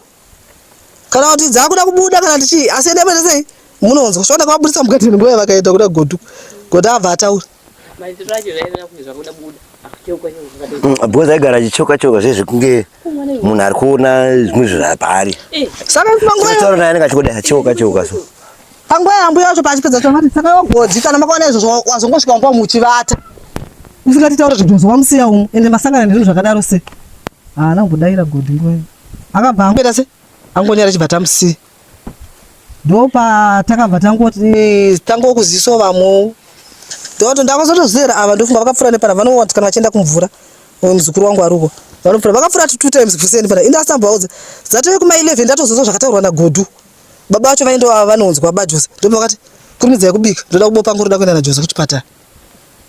kana kuti dzakuda kubuda kana ndichii asi ende mwene sei munonzwa zvona kwabudisa mukati nguva vakaenda kuda godhu godhi abva ataura bhoza aigara achichoka-choka zvezvekunge munhu ari kuona zvimwe zvapaari saka taura naye anenge achikoda achoka-choka so panguva yambo yacho pachipedza tomati saka godhi kana makaona izvozvo wazongosvika nguva muchivata usingatitaura kuti Jose wamusiya umu ende masangana nezvinhu zvakadaro sei haana kumbodaira godhi nguva akabva angoita se angonyara chibva tamusiya ndo patakabva tangoti tangokuzisawo vamwewo ndoto ndakazotozera ava ndofunga vakapfuura nepana vanowati kana vachienda kumvura muzukuru wangu ariko vanopfuura vakapfuura 2 times kuseni pana indi asambaudza zatove kuma 11 ndatozozwa zvakataurwa nagodhu baba vacho vaenda vanonzwa baba Jose ndipo vakati kurumidzai kubika ndoda kubopa ngoro ndoda kuenda naJose kuchipatara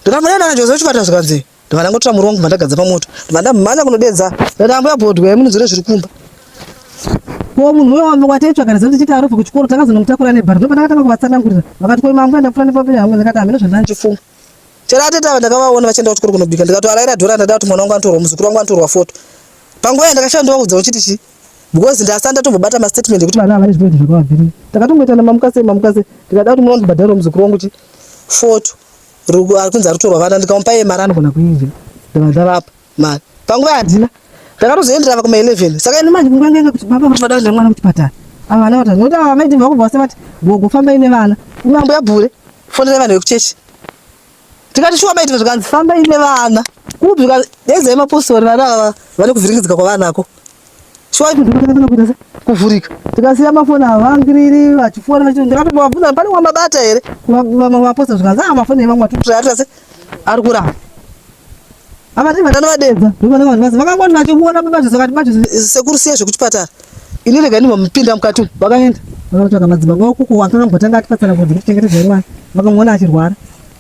ndakafana naJose kuchipatara zvikanzi ndova ndangotora muri wangu vandagadza pamoto ndova ndamhanya kunodedza ndambo yabhodwa yemunzire zviri kumba ko munhu wewa wataitsvaga nezvo tichiti arobva kuchikoro takazonomutakura nebhari ndo pandakatanga kuvatsanangurira vakati koi mangu enda pfuura nepamberi hamwe ndakati hamene zvandandichifunga chero atete ndakavaona vachienda kuchikoro kunobika ndikatoaraira dhora ndada kuti mwana wangu anotorwa muzukuru wangu anotorwa foto panguva yandakashandovaudza uchiti chi because ndasanda tombobata mastatement ekuti vana havane zvinhu zvakavabvirira takatongoita namamukase ndikada kuti munondibhadharira muzukuru wangu chi foto ari kunzi aritorwa vana ndikamupa iye mari anogona kuivhira ndava ndavapa mari panguva handina ndakatozoendera kuma 11 saka ine manje kungangenga kuti baba kuti vada mwana kuchipatara ava vana vati nokuti ava maiti vakubva vase vati gogo fambai nevana imambo yabhure fonera vanhu vekuchechi tikati shuwa maiti zvikanzi fambai nevana kubvika dedzai mapostori vana ava vane kuvhiringidzika kwavanako chwa ndikatanga kuita kuvhurika tikasiya mafoni avangiriri vachifona ndikatobvunza pane wamabata here maposta zvikanzi mafoni evamwe atutirata ari kuramba akati vatanovadedza vakangoti vachiona vakati sekuru siya zvekuchipatara ini rega ndimamupinda mukati umu vakaenda vakatsvaga madzibaba okuko akangambotanga atipatsana kuti kuchengetedza mwana vakamuona achirwara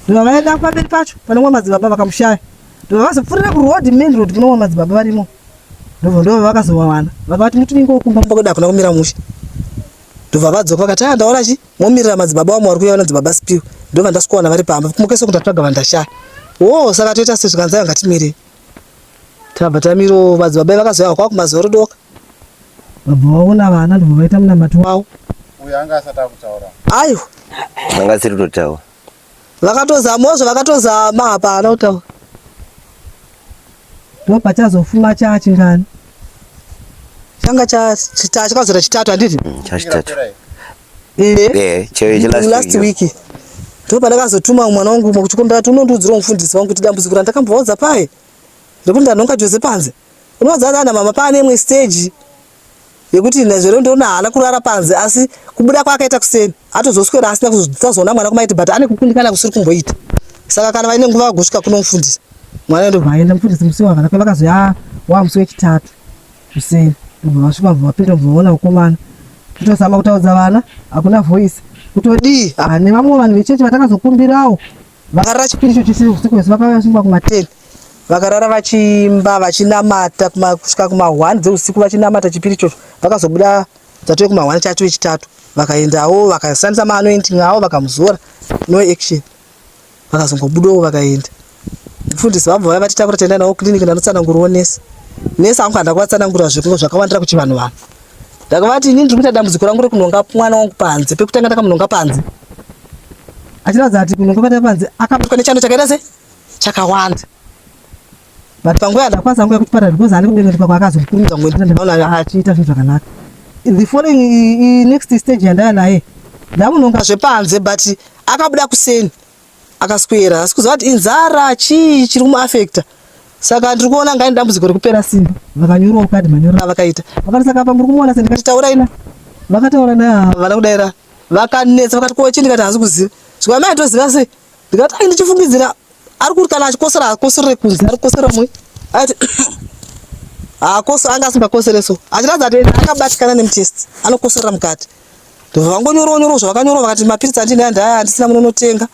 ndovavaenda pamberi pacho panomwa madzibaba vakamushaya ndovavazopfurira kurodhi main road kunomwa madzibaba varimo ndobva vakazovawana vakati mutinenge wokumba mbakuda kuna kumira musha ndobva vadzoka vakati ndaona chi momirira madzibaba wamwe vari kuuya madzibaba sipiwa ndobva ndasikuona vari pamba mukeso kuti tatsvaga vandashaya saka toita sezvikanzai ngatimirei tabva tamiro madzibaba vakazoya kwakumazoro doka vabva vaona vana ndobva vaita munamato wavo uyo anga asati akutaura aiwa anga asiri kutotaura vakatozamozvo vakatozama hapana kutaura ndopachazofuma chachingani changa chakazora chitatu handiti chachitatu last week ndopanakazotuma mwana wangu kuchikombati unondiudzira mufundisi wangu kuti dambudziko randakambovaudza paye rekuti ndanhonga Jose panze unoudza ana mama pane imwe stage yekuti nezvero ndoona hana kurara panze asi kubuda kwakaita kuseni atozoswera asina kuzoona mwana kumaiti but ane kukundikana kusiri kumboita saka kana vaine nguva vagosvika kunomufundisa mwana ndobva aenda mufundisi musi wakana kwavakazoya wamusi wechitatu kuseni ndobva vasvika bva vapinda bva vaona mukomana kutozama kutaudza vana hakuna voice kutodii nevamwe vanhu vechechi vatakazokumbirawo vakarara chipiricho chisiri usiku wese vakasvika kuma10 vakarara vachimba vachinamata kusvika kuma1 dzeusiku vachinamata chipiricho vakazobuda dzatove kuma1 chacho wechitatu vakaendawo vakashandisa maanointing avo vakamuzora no action vakazongobudawo vakaenda mufundisi vabva vaya vatitakura taenda nawo kliniki ndanotsanangurawo nesi angu handakuvatsanangura zvekunge zvakawandira kuti vanhu ndakavati inini ndiri kuita dambudziko rangu rekunhonga mwana wangu panze pekutanga ndakamunhonga panze achiratidza kuti kunhonga kwata panze akabatwa nechando chakaita se chakawanda but panguva yandakwanisa nguva yekuchipatara because handi kudengerekwa kwaakazokurumidza kungoendera ndakaona achiita zvinhu zvakanaka the following next stage yandaya naye ndamunhonga zvepanze but akabuda kuseni akaswera asi kuziva kuti inzara chii chiri kumuafekta saka ndiri kuona ngai dambudziko rekupera simba vakanyurawo kadi manyorera vakaita vakati saka apa muri kumuona se ndikati tauraina vakataura naye vana kudaira vakanetsa vakati kochi ndikati hazi kuziva zvika mai toziva sei ndikati ai ndichifungidzira ari kuti kana achikosera akoserere kunze ari kukosera mwe aiti anga asingakosereso so achiratidza kuti akabatikana nemutesti anokoserera mukati ndobva vangonyorawo zvavakanyorwa vakati mapiritsi andinaye handisina munonotenga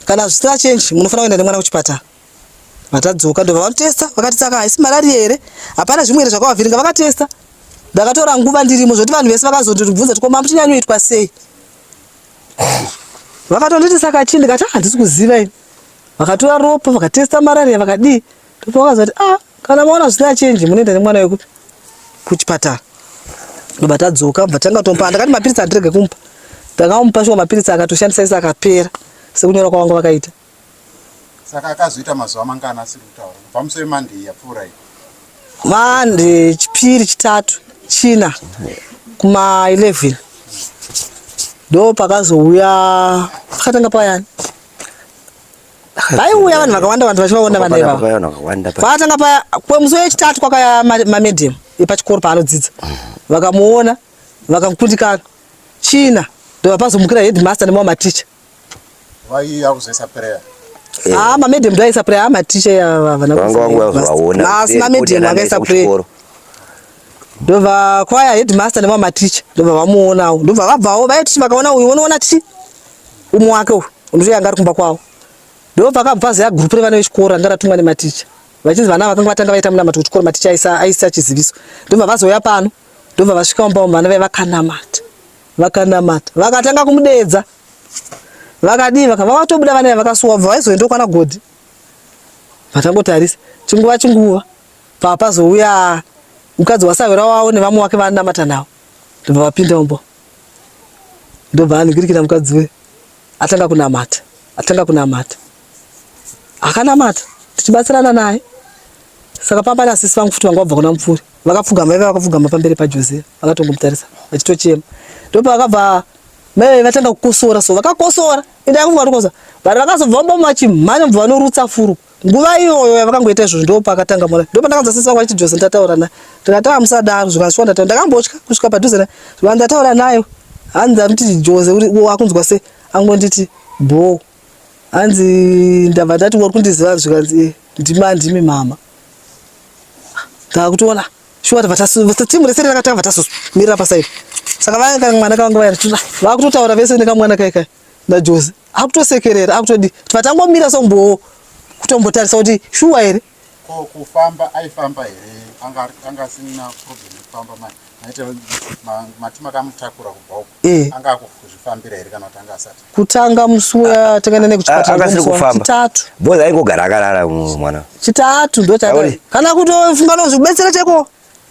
kana zvisina chenji munofanira kuenda nemwana kuchipatara vatadzoka ndobva vanotesta vakati saka haisi malaria here hapana zvimwe here zvakavavhiringa vakatesta ndakatora nguva ndirimo zvoti vanhu vese vakazondibvunza kuti koma muchinyanyoitwa sei vakatonditi saka chii ndikati handisi kuziva ini vakatora ropa vakatesta malaria vakadii ndipo vakazoti kana maona zvisina chenji munoenda nemwana wekupi kuchipatara ndobva tadzoka bva tanga tompa ndakati mapiritsi handirege kumupa ndakamupa shuwa mapiritsi akatoshandisa isi akapera sekunyora kwavanga vakaita saka akazoita mazuva mangana asiri kutaura pamusoro Monday yapfuura iyi Monday chipiri chitatu china kuma 11 ndo pakazouya pakatanga payani vaiuya vanhu vakawanda vanhu vachivaona vana ivava pakatanga paya kwemusi wechitatu kwakaya mamedium epachikoro paanodzidza vakamuona vakamukundikana china ndo vapazomukira headmaster nemamwe maticha vaiya kuzoisa prayer mamedium ndo aisa prayer amaticha asi mamedium akaisa prayer ndobva kwaya headmaster nemamwe maticha ndobva vamuonawo ndobva vabvawo vaiti vakaona uyu unoona tichi umwe wake uyu unotoyanga ari kumba kwavo ndobva vakabvaza gurupu revana vechikoro ranga ratumwa nematicha vachinzi vana vakanga vatanga vaita munamato kuchikoro maticha aisa chiziviso ndobva vazouya pano ndobva vasvika mumba vana vai vakanamata vakatanga kumudedza vakadii vakatobuda vana vakasuwa bva vaizoenda kwana godhi vatangotarisa chinguva papazouya mukadzi wasawira wavo nevamwe wake vanamata navo ndobva vapinda mumba ndobva aningirikira mukadzi we atanga kunamata akanamata tichibatsirana naye saka pamba nasisi vangu futi vanga vabva kuna mupfuri vakapfugama ive vakapfugama pamberi paJose vakatongomutarisa vachitochema ndopa vakabva mai vatanga kukosora so vakakosora ende yakufunga tokoza Vanhu vakazobva vachimhanya mubva vanorutsa furu. Nguva iyoyo yavakangoita izvozvo ndo pakatanga mwana. Ndo pandakazwa sesa kwachiti Jose ndataura naye. Ndikataura musadaro zvikasvonda ndakambotya kusvika padhuze naye. Zvika ndataura naye. Hanzi amiti Jose wakunzwa sei? Angonditi bo. Hanzi ndabva ndati uri kundiziva zvikanzi ndimi mama. Ndakutoona shuwa vatatu timu rese rakatanga vatatu mira pasaidi. Saka vanga mwana kanga vairutuna. Vakutotaura vese nekamwana kai na Jose. Akutosekerera akutodi vatangomira sombo kutombotarisa kuti shuwa here kufamba aifamba here anga sina problem kufamba manje naite matima kamutakura kubva uko anga akuzvifambira here kana kuti anga asati kutanga musuya takaenda nekuchipatara anga kufamba 3 boza aingogara akarara mwana 3 ndo taka kana kutofunga nozvibetsera cheko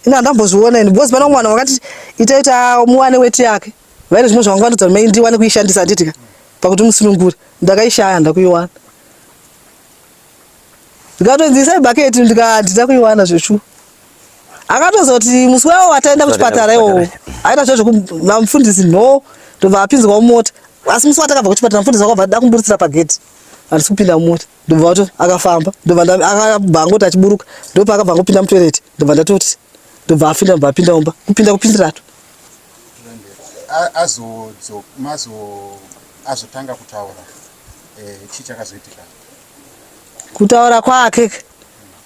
ina ndambozviona ini bozi pana mwana wakati itaita muwane weti yake vaire zvimwe zvangwanodza mai ndiwane kuishandisa nditika pakuti musunungure ndakaishaya ndakuiwana ndikatonzisa ibhaketi ndikandida kuiwana zveshu akatozoti musi wavo wataenda kuchipatara iwowo aita zvozvomufundisi no ndobva apinzwa mumota asi musi watakabva kuchipatara mufundisi wakabva da kumburitsira pageti handisi kupinda mumota ndobva wato akafamba ndobva akabva angoti achiburuka ndopa akabva angopinda mutoireti ndobva ndatoti ndobva afunda ndobva apinda mumba kupindirato azotanga kutaura chii chakazoitika kutaura kwake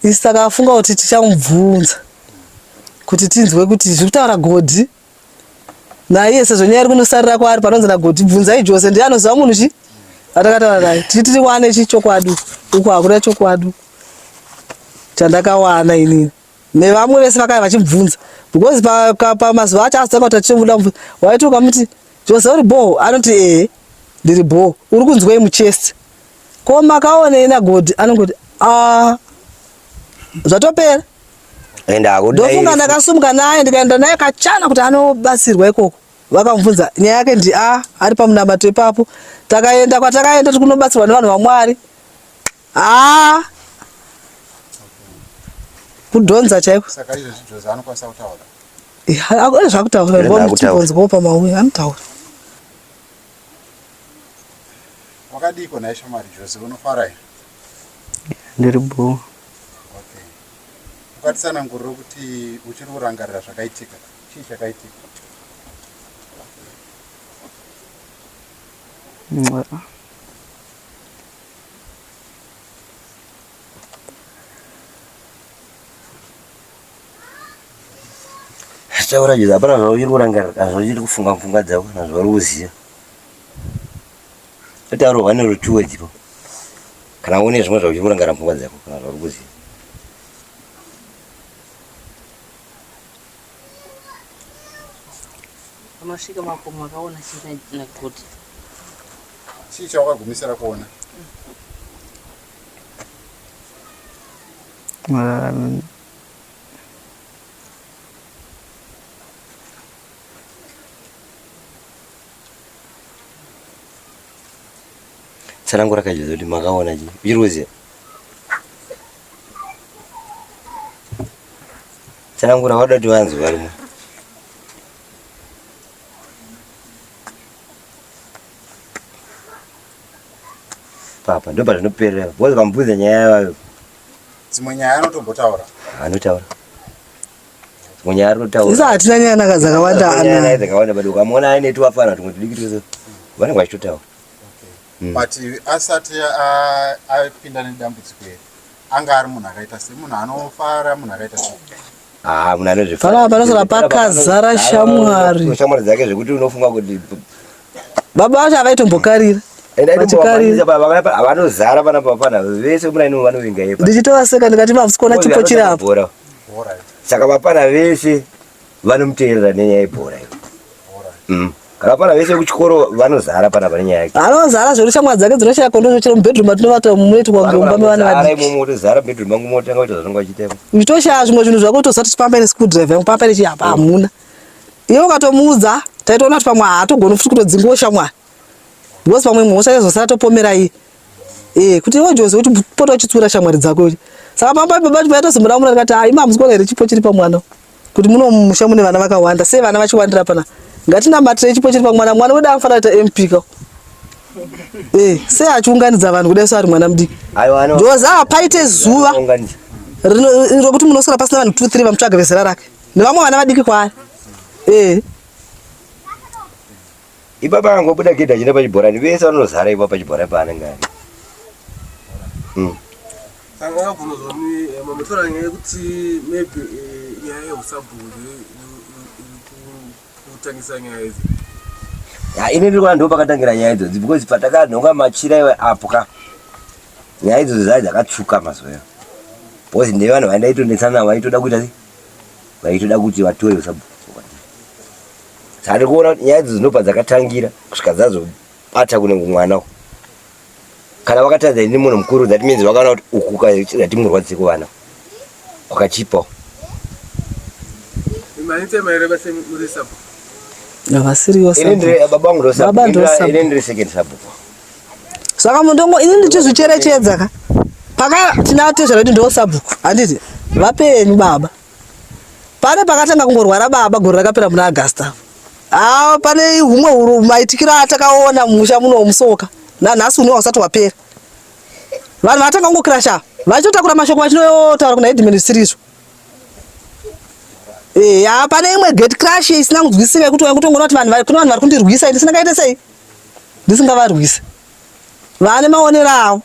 isi takafunga kuti tichamubvunza kuti tinzwe kuti zviri kutaura godhi naiye sezvo nyaya iri kunosarira kwaari panonzi nagodhi bvunzai Jose ndiye anoziva munhu chi atakataura naye tiri wane chichokwadi uko hakuna chokwadi chandakawana inini nevamwe vese vakava vachibvunza because pamazuva acho azotanga kuti achimuda mubvunza waiti ukamuti Jose uri bho anoti ndiri bho uri kunzwei muchest ko makaonei nagodhi anongoti zvatopera ndofunga ndakasumuka naye ndikaenda naye kachana kuti anobatsirwa ikoko vakamubvunza nyaya yake ndi ari pamunamato ipapo takaenda kwatakaenda tiri kunobatsirwa nevanhu vaMwari kudhonza chaiko saka izvezvi Jose anokwanisa kutaura ane zvakutaura ngomutibvonzwawo pamauya anotaura wakadiko naye shamwari Jose unofara here ndiri bo ukatisanangurira kuti uchiri kurangarira zvakaitika chii chakaitika taura Jose hapana zvauchiri kurangarira zvauchiri kufunga dzako nazvauri kuziva taurwa neruchuwe dzipo kana une zvimwe zvauchiri kurangarira pfungwa dzako kana zvauri kuziva unosvika makomo akaona chinagodhi chii chawakagumisira kuona tsanangura kaJose kuti makaona chii uchiri kuziva tsanangura wada kuti vanzi varimwe papa ndo pazvinoperera bozi kamubvunza nyaya yavayo dzimwe nyaya anotombotaura anotaura dzimwe nyaya anotaura isa hatina nyaya naka dzakawanda dzakawanda bado ukamona aine tiwafana tumwe tudiki tose vanenge vachitotaura but asati apinda nedambudziko here anga ari munhu akaita sei munhu anofara munhu akaita sei munhu anozvifara panosara pakazara shamwari dzake zvekuti unofunga kuti baba vacho havaitombokarira vanozara panapa pana vese muraino vanovinga yepa ndichitovaseka ndikati mavusikona chipo chiri apo saka vapana vese vanomuteerera nenyaya yebhora kana pana vese kuchikoro vanozara panapa nenyaya yake anozara zvori shamwari dzake dzinoshaya kondochochera mubhedroom atinovata munoitwa ngomba mevana vadiki motozara bedroom mangu motanga kuita zvanonga vachitema uchitoshaya zvimwe zvinhu zvako utoziva kuti tipamba neschool driver yangu pamba nechihapa hamuna iwe ukatomuudza taitoona kuti pamwe haatogoni futi kutodzingawo shamwari because pamwe mhosva yezosara topomera iye kuti iwe Jose kuti poto uchitsura shamwari dzako saka pamba baba paitozomboramura ndikati imamusikona here chipo chiri pamwana kuti munomusha mune vana vakawanda sei vana vachiwandira pana ngatinambatire chipo chiri pamwana mwana wedu anofanira kuita MP ka sei achiunganidza vanhu kudai so ari mwana mudiki ndoza paite zuva rokuti munoswera pasina vanhu 2-3 vamutsvaga vezera rake nevamwe vana vadiki kwaari ipapa angobuda gedha achina pachibhorani vese vanozara ipa pachibhorani paanenge ari saka wakabvunzwa mamutora nyaya yekuti maybe nyaya yeusabhuku kutangisa nyaya idzi ini ndiri kuona ndo pakatangira nyaya idzodzi because patakanhonga machira iwe apo ka nyaya idzodzo dzaa dzakatsvuka mazuva because nevanhu vandaitondetsana navo vaitoda kuita sei vaitoda kuti vatore usabhuku saka ndiri kuona kuti nyaya idzodzo ndobva dzakatangira kusvika dzazobata kune mwana kana vakatadza ini munhu mukuru that means vakaona kuti uku kati murwadzise kuvana kwakachipawo baba vangu ndiri second sabhuku saka mundongo ini ndichizvicherechedza ka paka tinatezvara kuti ndo sabhuku handiti vapenyu baba pane pakatanga kungorwara baba gore rakapera muna Augusta pane humwe maitikiro atakaona mumusha muno musoka nanhasi uno wasati wapera vanhu vatanga kungokrasha vachotakura mashoko vachinotaura kuna headministerizo pane imwe gate crash isina kunzwisisika yekuti wakutongoona kuti kuna vanhu vari kundirwisa ndisingakaite sei ndisingavarwisa vane maonero avo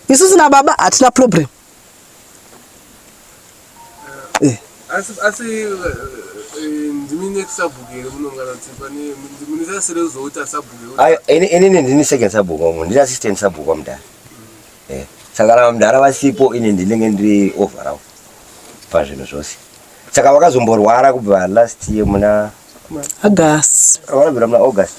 isusu nababa hatina problem asi ndimine kusabhuku here munongana kuti pane ndimunisasire kuzouta sabhuku inini ndini second sabhuku omo ndini assistant sabhuku wamudhara saka kana vamudhara vasipo ine ndinenge ndiri overall pazvinhu zvose saka vakazomborwara kubva last year muna August vanobvira muna August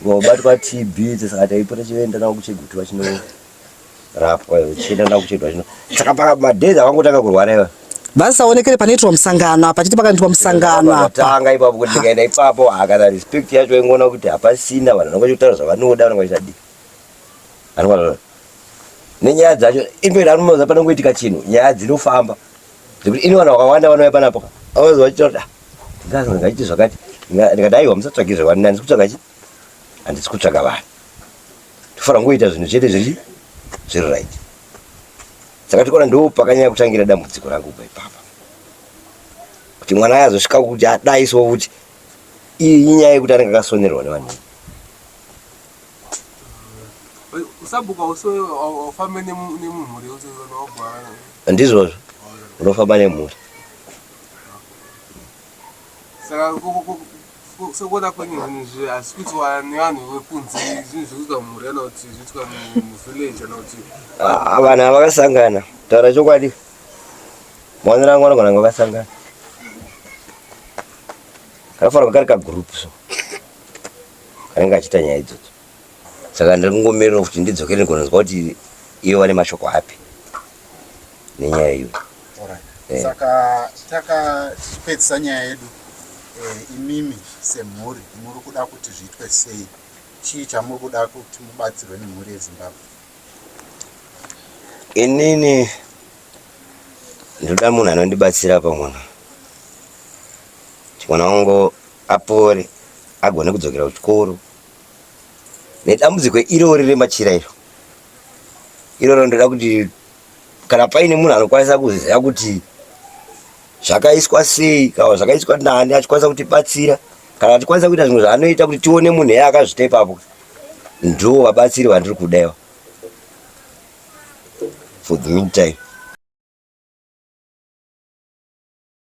vabatwa TB saka taipota chienda navo kuchigutu vachinorapwa chienda navo kuchedwa zvino saka madhezi avangotanga kurwara iva vasaonekere panoitwa musangano apa chiti pakaitwa musangano apa tanga ipapo kuti ndikaenda ipapo akana respect yacho ingoona kuti hapasina vanhu vanenge vachitaura zvavanoda vanenge vachitadi anoona nenyaya dzacho imperi anomoza panongoitika chinhu nyaya dzinofamba zvekuti ini vanhu vakawanda vanouya panapo avazova vachitaura ndingaiti zvakati ndikati aiwa musatsvage zvevanu handisi kutsvaga chi handisi kutsvaga vanhu tofanira kungoita zvinhu chete zviri right saka tikaona ndo pakanyanya kutangira dambudziko rangu kubva ipapa kuti mwana yazosvika kuti adaiso kuti iyi inyaya yekuti anenge akasonerwa nevanhu usabhuka ufambe nemumhuri ndizvozvo unofamba nemhuri saka sekuona kwenyezvinhu hasi kuitwa nevanhu vekunzi zvinhu zvekuitwa mumhuri kana kuti zviitwa muvillage kana kuti vanhu havakasangana taura chokwadi maonero angu anogona vakasangana kanofanira kari kagroup so kanenge achiita nyaya idzodzo saka ndiri kungomirira kuti ndidzokere ndigononzwa kuti ivo vane mashoko api nenyaya iyo saka takapedzisa nyaya yedu imimi semhuri muri kuda kuti zviitwe sei chii chamuri kuda kuti mubatsirwe nemhuri yeZimbabwe inini ndoda munhu anondibatsira pamwana kuti mwana wangu apore agone kudzokera kuchikoro nedambudziko irori remachira iroro ndoda kuti kana paine munhu anokwanisa kuziva kuti zvakaiswa sei kana zvakaiswa nani achikwanisa kutibatsira kana achikwanisa kuita zvimwe zvaanoita kuti tione munhu iye akazvita ipapo ndo vabatsiri vandiri kudaiwa for the meantime